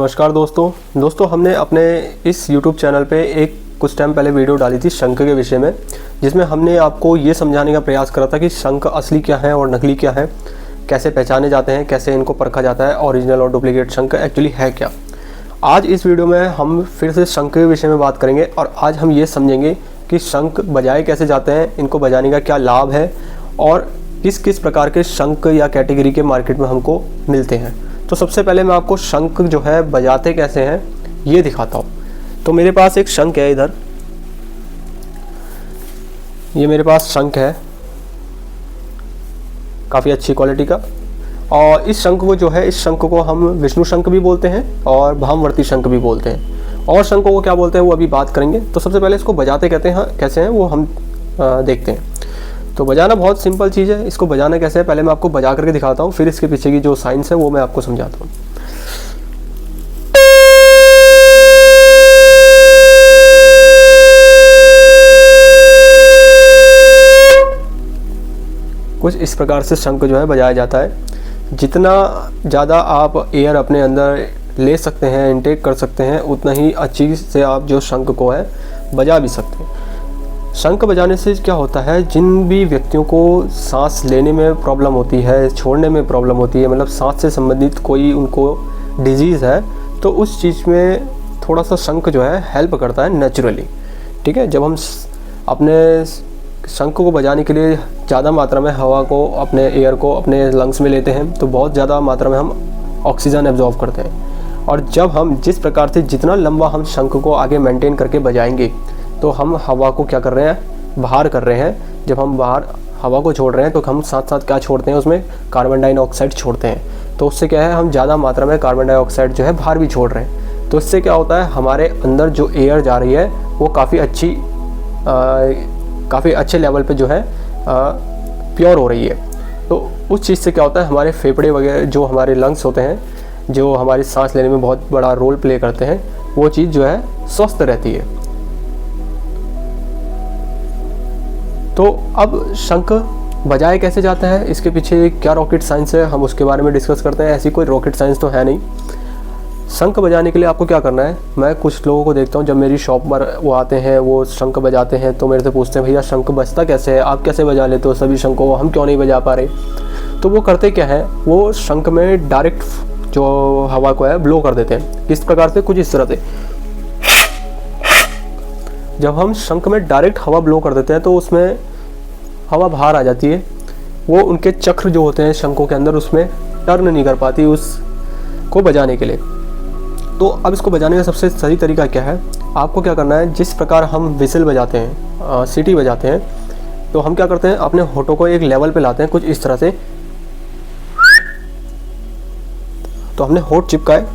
नमस्कार दोस्तों हमने अपने इस YouTube चैनल पे एक कुछ टाइम पहले वीडियो डाली थी शंख के विषय में, जिसमें हमने आपको ये समझाने का प्रयास करा था कि शंख असली क्या है और नकली क्या है, कैसे पहचाने जाते हैं, कैसे इनको परखा जाता है, ओरिजिनल और डुप्लीकेट शंख एक्चुअली है क्या। आज इस वीडियो में हम फिर से शंख के विषय में बात करेंगे और आज हम ये समझेंगे कि शंख बजाए कैसे जाते हैं, इनको बजाने का क्या लाभ है और किस किस प्रकार के शंख या कैटेगरी के मार्केट में हमको मिलते हैं। तो सबसे पहले मैं आपको शंख जो है बजाते कैसे हैं ये दिखाता हूँ। तो मेरे पास एक शंख है, इधर ये मेरे पास शंख है काफ़ी अच्छी क्वालिटी का। और इस शंख को जो है, इस शंख को हम विष्णु शंख भी बोलते हैं और भामवर्ती शंख भी बोलते हैं, और शंखों को क्या बोलते हैं वो अभी बात करेंगे। तो सबसे पहले इसको बजाते कहते हैं कैसे हैं वो हम देखते हैं। तो बजाना बहुत सिंपल चीज़ है। इसको बजाना कैसे है पहले मैं आपको बजा करके दिखाता हूँ, फिर इसके पीछे की जो साइंस है वो मैं आपको समझाता हूँ। कुछ इस प्रकार से शंख जो है बजाया जाता है। जितना ज़्यादा आप एयर अपने अंदर ले सकते हैं, इनटेक कर सकते हैं, उतना ही अच्छी से आप जो शंख को है बजा भी सकते हैं। शंख बजाने से क्या होता है, जिन भी व्यक्तियों को सांस लेने में प्रॉब्लम होती है, छोड़ने में प्रॉब्लम होती है, मतलब सांस से संबंधित कोई उनको डिजीज़ है, तो उस चीज़ में थोड़ा सा शंख जो है हेल्प करता है नेचुरली। ठीक है, जब हम अपने शंख को बजाने के लिए ज़्यादा मात्रा में हवा को, अपने एयर को अपने लंग्स में लेते हैं, तो बहुत ज़्यादा मात्रा में हम ऑक्सीजन एब्जॉर्ब करते हैं। और जब हम जिस प्रकार से जितना लंबा हम शंख को आगे मेंटेन करके बजाएंगे, तो हम हवा को क्या कर रहे हैं, बाहर कर रहे हैं। जब हम बाहर हवा को छोड़ रहे हैं तो हम साथ साथ क्या छोड़ते हैं, उसमें कार्बन डाइऑक्साइड छोड़ते हैं। तो उससे क्या है, हम ज़्यादा मात्रा में कार्बन डाइऑक्साइड जो है बाहर भी छोड़ रहे हैं। तो इससे क्या होता है, हमारे अंदर जो एयर जा रही है वो काफ़ी अच्छे लेवल पे जो है प्योर हो रही है। तो उस चीज़ से क्या होता है, हमारे फेफड़े वगैरह जो हमारे लंग्स होते हैं, जो हमारी सांस लेने में बहुत बड़ा रोल प्ले करते हैं, वो चीज़ जो है स्वस्थ रहती है। तो अब शंख बजाए कैसे जाता है, इसके पीछे क्या रॉकेट साइंस है, हम उसके बारे में डिस्कस करते हैं। ऐसी कोई रॉकेट साइंस तो है नहीं। शंख बजाने के लिए आपको क्या करना है, मैं कुछ लोगों को देखता हूँ जब मेरी शॉप पर वो आते हैं, वो शंख बजाते हैं, तो मेरे से पूछते हैं भैया शंख बजता कैसे है, आप कैसे बजा लेते हो सभी शंखों को, हम क्यों नहीं बजा पा रहे। तो वो करते क्या है, वो शंख में डायरेक्ट जो हवा को है ब्लो कर देते हैं। किस प्रकार से, कुछ इस तरह से। जब हम शंख में डायरेक्ट हवा ब्लो कर देते हैं तो उसमें हवा बाहर आ जाती है, वो उनके चक्र जो होते हैं शंखों के अंदर उसमें टर्न नहीं कर पाती उसको बजाने के लिए। तो अब इसको बजाने का सबसे सही तरीका क्या है, आपको क्या करना है, जिस प्रकार हम विसल बजाते हैं, सीटी बजाते हैं, तो हम क्या करते हैं, अपने होठों को एक लेवल पे लाते हैं कुछ इस तरह से। तो हमने होठ चिपकाए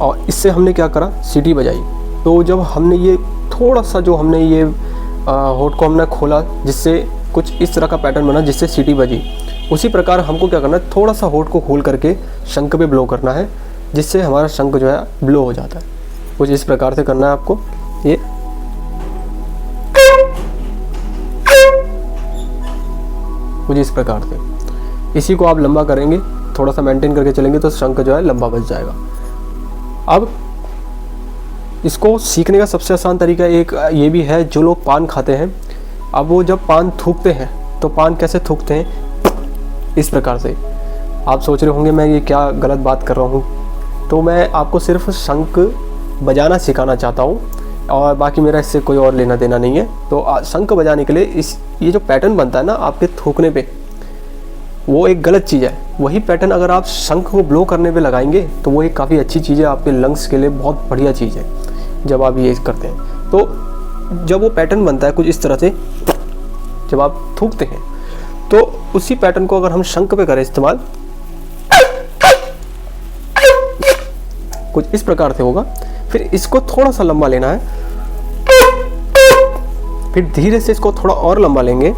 और इससे हमने क्या करा, सीटी बजाई। तो जब हमने ये थोड़ा सा जो हमने ये होठ को हमने खोला, जिससे कुछ इस तरह का पैटर्न बना जिससे सीटी बजी, उसी प्रकार हमको क्या करना है, थोड़ा सा होठ को खोल करके शंख पे ब्लो करना है, जिससे हमारा शंख जो है ब्लो हो जाता है। कुछ इस प्रकार से करना है आपको, ये कुछ इस प्रकार से। इसी को आप लंबा करेंगे, थोड़ा सा मेंटेन करके चलेंगे तो शंख जो है लंबा बज जाएगा। अब इसको सीखने का सबसे आसान तरीका एक ये भी है, जो लोग पान खाते हैं, अब वो जब पान थूकते हैं तो पान कैसे थूकते हैं, इस प्रकार से। आप सोच रहे होंगे मैं ये क्या गलत बात कर रहा हूँ, तो मैं आपको सिर्फ शंख बजाना सिखाना चाहता हूँ और बाकी मेरा इससे कोई और लेना देना नहीं है। तो शंख बजाने के लिए ये जो पैटर्न बनता है ना आपके थूकने पे, वो एक गलत चीज़ है। वही पैटर्न अगर आप शंख को ब्लो करने पे लगाएंगे तो वो एक काफ़ी अच्छी चीज़ है, आपके लंग्स के लिए बहुत बढ़िया चीज़ है जब आप ये करते हैं। तो जब वो पैटर्न बनता है कुछ इस तरह से, जब आप थूकते हैं, तो उसी पैटर्न को अगर हम शंख पे करें इस्तेमाल, कुछ इस प्रकार से होगा। फिर इसको थोड़ा सा लंबा लेना है, फिर धीरे से इसको थोड़ा और लंबा लेंगे,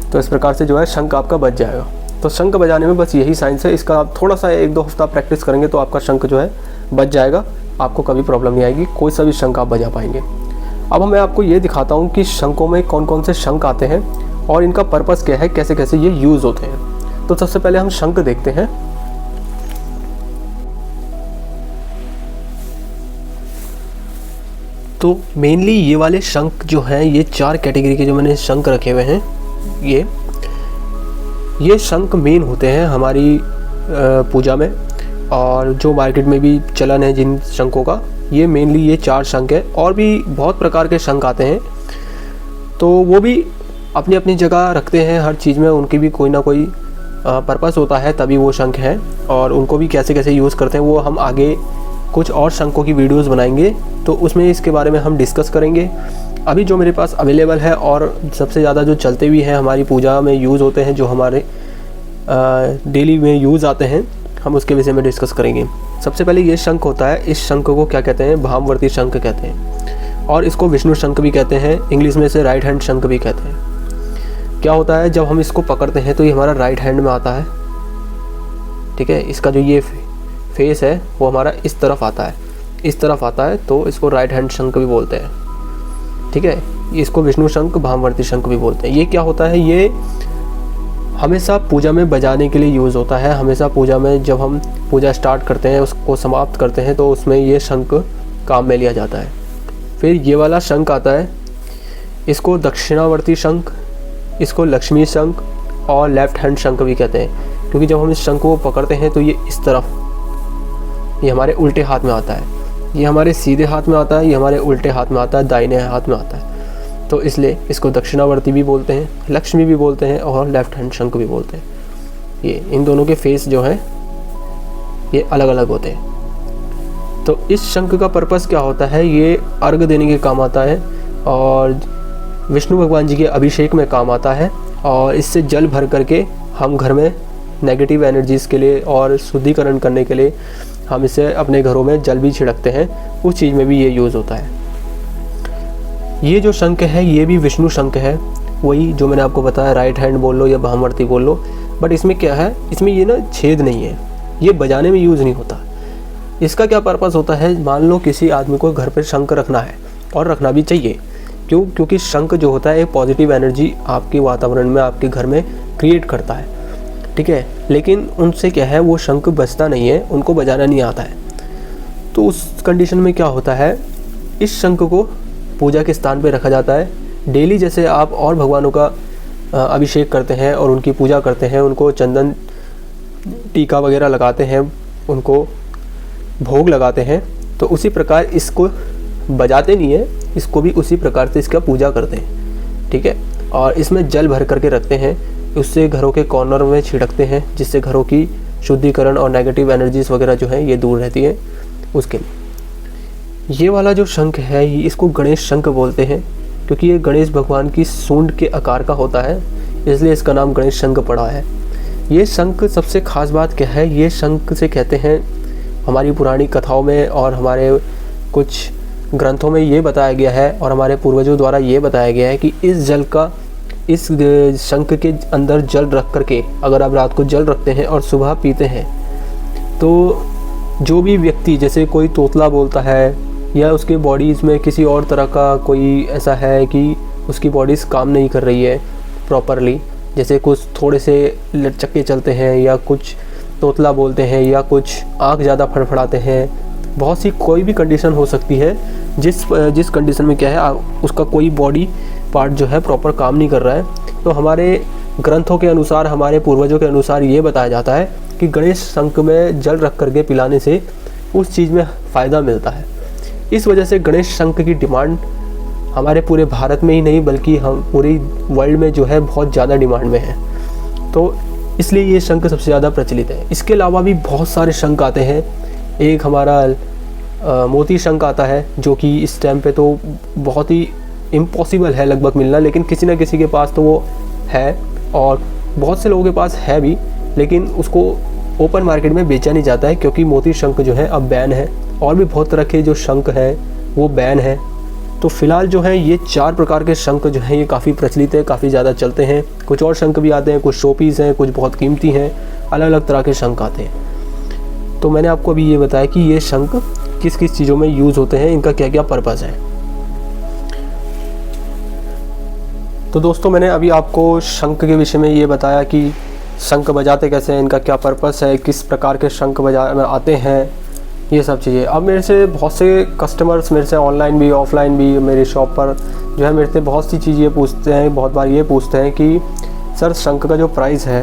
तो इस प्रकार से जो है शंख आपका बज जाएगा। तो शंख बजाने में बस यही साइंस है। इसका आप थोड़ा सा 1-2 हफ्ता प्रैक्टिस करेंगे तो आपका शंख जो है बज जाएगा, आपको कभी प्रॉब्लम नहीं आएगी, कोई सा भी शंख आप बजा पाएंगे। अब मैं आपको ये दिखाता हूँ कि शंखों में कौन कौन से शंख आते हैं और इनका पर्पस क्या है, कैसे कैसे ये यूज़ होते हैं। तो सबसे पहले हम शंख देखते हैं। तो मेनली ये वाले शंख जो हैं, ये 4 कैटेगरी के जो मैंने शंख रखे हुए हैं, ये शंख मेन होते हैं हमारी पूजा में, और जो मार्केट में भी चलन है जिन शंखों का, ये मेनली ये 4 शंख है। और भी बहुत प्रकार के शंख आते हैं, तो वो भी अपनी अपनी जगह रखते हैं। हर चीज़ में उनकी भी कोई ना कोई पर्पस होता है, तभी वो शंख हैं, और उनको भी कैसे कैसे यूज़ करते हैं वो हम आगे कुछ और शंखों की वीडियोस बनाएंगे, तो उसमें इसके बारे में हम डिस्कस करेंगे। अभी जो मेरे पास अवेलेबल है और सबसे ज़्यादा जो चलते भी हैं, हमारी पूजा में यूज़ होते हैं, जो हमारे डेली में यूज़ आते हैं, हम उसके विषय में डिस्कस करेंगे। सबसे पहले ये शंख होता है, इस शंख को क्या कहते हैं, भामवर्ती शंख कहते हैं, और इसको विष्णु शंख भी कहते हैं, इंग्लिश में से राइट हैंड शंख भी कहते हैं। क्या होता है, जब हम इसको पकड़ते हैं तो ये हमारा राइट हैंड में आता है, ठीक है। इसका जो ये फेस है वो हमारा इस तरफ आता है, इस तरफ आता है, तो इसको राइट हैंड शंख भी बोलते हैं, ठीक है। इसको विष्णु शंख, भामवर्ती शंख भी बोलते हैं। ये क्या होता है, ये हमेशा पूजा में बजाने के लिए यूज़ होता है। हमेशा पूजा में जब हम पूजा स्टार्ट करते हैं, उसको समाप्त करते हैं, तो उसमें ये शंख काम में लिया जाता है। फिर ये वाला शंख आता है, इसको दक्षिणावर्ती शंख, इसको लक्ष्मी शंख और लेफ्ट हैंड शंख भी कहते हैं, क्योंकि जब हम इस शंख को पकड़ते हैं तो ये इस तरफ, ये हमारे उल्टे हाथ में आता है, ये हमारे सीधे हाथ में आता है, ये हमारे उल्टे हाथ में आता है, दाहिने हाथ में आता है, तो इसलिए इसको दक्षिणावर्ती भी बोलते हैं, लक्ष्मी भी बोलते हैं और लेफ्ट हैंड शंख भी बोलते हैं। ये इन दोनों के फेस जो हैं ये अलग अलग होते हैं। तो इस शंख का पर्पस क्या होता है, ये अर्घ देने के काम आता है, और विष्णु भगवान जी के अभिषेक में काम आता है, और इससे जल भर करके हम घर में नेगेटिव एनर्जीज़ के लिए और शुद्धिकरण करने के लिए हम इसे अपने घरों में जल भी छिड़कते हैं, उस चीज़ में भी ये यूज़ होता है। ये जो शंख है ये भी विष्णु शंख है, वही जो मैंने आपको बताया, राइट हैंड बोल लो या भामवर्ती बोल लो, बट इसमें क्या है, इसमें ये ना छेद नहीं है, ये बजाने में यूज़ नहीं होता। इसका क्या पर्पस होता है, मान लो किसी आदमी को घर पर शंख रखना है, और रखना भी चाहिए, क्योंकि शंख जो होता है एक पॉजिटिव एनर्जी आपके वातावरण में, आपके घर में क्रिएट करता है, ठीक है। लेकिन उनसे क्या है, वो शंख बजता नहीं है, उनको बजाना नहीं आता है। तो उस कंडीशन में क्या होता है, इस शंख को पूजा के स्थान पे रखा जाता है। डेली जैसे आप और भगवानों का अभिषेक करते हैं और उनकी पूजा करते हैं, उनको चंदन टीका वगैरह लगाते हैं, उनको भोग लगाते हैं, तो उसी प्रकार इसको बजाते नहीं है, इसको भी उसी प्रकार से इसका पूजा करते हैं, ठीक है। और इसमें जल भर करके रखते हैं, उससे घरों के कॉर्नर में छिड़कते हैं, जिससे घरों की शुद्धिकरण और नेगेटिव एनर्जीज़ वगैरह जो है ये दूर रहती है। उसके लिए ये वाला जो शंख है, ये इसको गणेश शंख बोलते हैं, क्योंकि ये गणेश भगवान की सूंड के आकार का होता है, इसलिए इसका नाम गणेश शंख पड़ा है। ये शंख सबसे ख़ास बात क्या है, ये शंख से कहते हैं, हमारी पुरानी कथाओं में और हमारे कुछ ग्रंथों में ये बताया गया है, और हमारे पूर्वजों द्वारा ये बताया गया है कि इस शंख के अंदर जल रख करके अगर आप रात को जल रखते हैं और सुबह पीते हैं, तो जो भी व्यक्ति, जैसे कोई तोतला बोलता है या उसके बॉडीज़ में किसी और तरह का कोई ऐसा है कि उसकी बॉडीज़ काम नहीं कर रही है प्रॉपरली, जैसे कुछ थोड़े से लचके चलते हैं, या कुछ तोतला बोलते हैं, या कुछ आँख ज़्यादा फड़फड़ाते हैं, बहुत सी कोई भी कंडीशन हो सकती है, जिस कंडीशन में क्या है, उसका कोई बॉडी पार्ट जो है प्रॉपर काम नहीं कर रहा है, तो हमारे ग्रंथों के अनुसार, हमारे पूर्वजों के अनुसार ये बताया जाता है कि गणेश शंख में जल रख करके पिलाने से उस चीज़ में फ़ायदा मिलता है। इस वजह से गणेश शंख की डिमांड हमारे पूरे भारत में ही नहीं, बल्कि हम पूरी वर्ल्ड में जो है बहुत ज़्यादा डिमांड में है, तो इसलिए ये शंख सबसे ज़्यादा प्रचलित है। इसके अलावा भी बहुत सारे शंख आते हैं। एक हमारा मोती शंख आता है, जो कि इस टाइम पे तो बहुत ही इम्पॉसिबल है लगभग मिलना, लेकिन किसी न किसी के पास तो वो है, और बहुत से लोगों के पास है भी, लेकिन उसको ओपन मार्केट में बेचा नहीं जाता है, क्योंकि मोती शंख जो है अब बैन है, और भी बहुत तरह के जो शंख हैं वो बैन है। तो फिलहाल जो है ये 4 प्रकार के शंख जो हैं ये काफ़ी प्रचलित है, काफ़ी ज़्यादा चलते हैं। कुछ और शंख भी आते हैं, कुछ शो पीस हैं, कुछ बहुत कीमती हैं, अलग अलग तरह के शंख आते हैं। तो मैंने आपको अभी ये बताया कि ये शंख किस किस चीज़ों में यूज़ होते हैं, इनका क्या क्या पर्पज़ है। तो दोस्तों मैंने अभी आपको शंख के विषय में ये बताया कि शंख बजाते कैसे हैं, इनका क्या पर्पस है, किस प्रकार के शंख बजा आते हैं, ये सब चीज़ें। अब मेरे से बहुत से कस्टमर्स, मेरे से ऑनलाइन भी ऑफलाइन भी मेरी शॉप पर जो है मेरे से बहुत सी चीज़ें पूछते हैं, बहुत बार ये पूछते हैं कि सर शंख का जो प्राइस है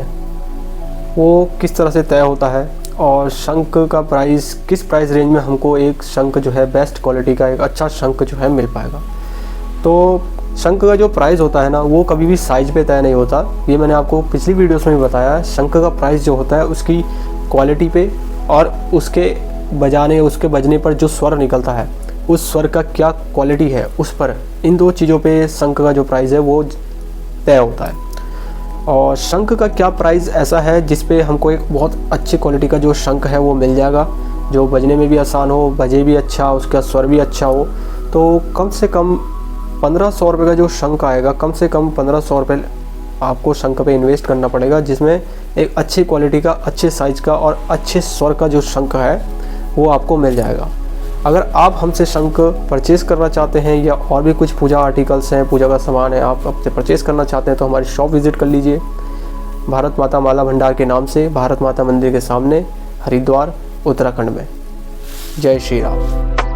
वो किस तरह से तय होता है, और शंख का प्राइस किस प्राइस रेंज में हमको एक शंख जो है बेस्ट क्वालिटी का एक अच्छा शंख जो है मिल पाएगा। तो शंख का जो प्राइस होता है ना, वो कभी भी साइज़ पे तय नहीं होता। ये मैंने आपको पिछली वीडियोस में भी बताया है। शंख का प्राइस जो होता है उसकी क्वालिटी पे और उसके बजने पर जो स्वर निकलता है उस स्वर का क्या क्वालिटी है उस पर, इन दो चीज़ों पे शंख का जो प्राइस है वो तय होता है। और शंख का क्या प्राइस ऐसा है जिस पे हमको एक बहुत अच्छी क्वालिटी का जो शंख है वो मिल जाएगा, जो बजने में भी आसान हो, बजे भी अच्छा, उसका स्वर भी अच्छा हो। तो कम से कम 1500 रुपये का जो शंख आएगा, कम से कम 1500 रुपये आपको शंख पे इन्वेस्ट करना पड़ेगा, जिसमें एक अच्छी क्वालिटी का, अच्छे साइज़ का और अच्छे स्वर का जो शंख है वो आपको मिल जाएगा। अगर आप हमसे शंख परचेज़ करना चाहते हैं या और भी कुछ पूजा आर्टिकल्स हैं, पूजा का सामान है, आप हमसे परचेज़ करना चाहते हैं तो हमारी शॉप विज़िट कर लीजिए। भारत माता माला भंडार के नाम से, भारत माता मंदिर के सामने, हरिद्वार, उत्तराखंड में। जय श्री राम।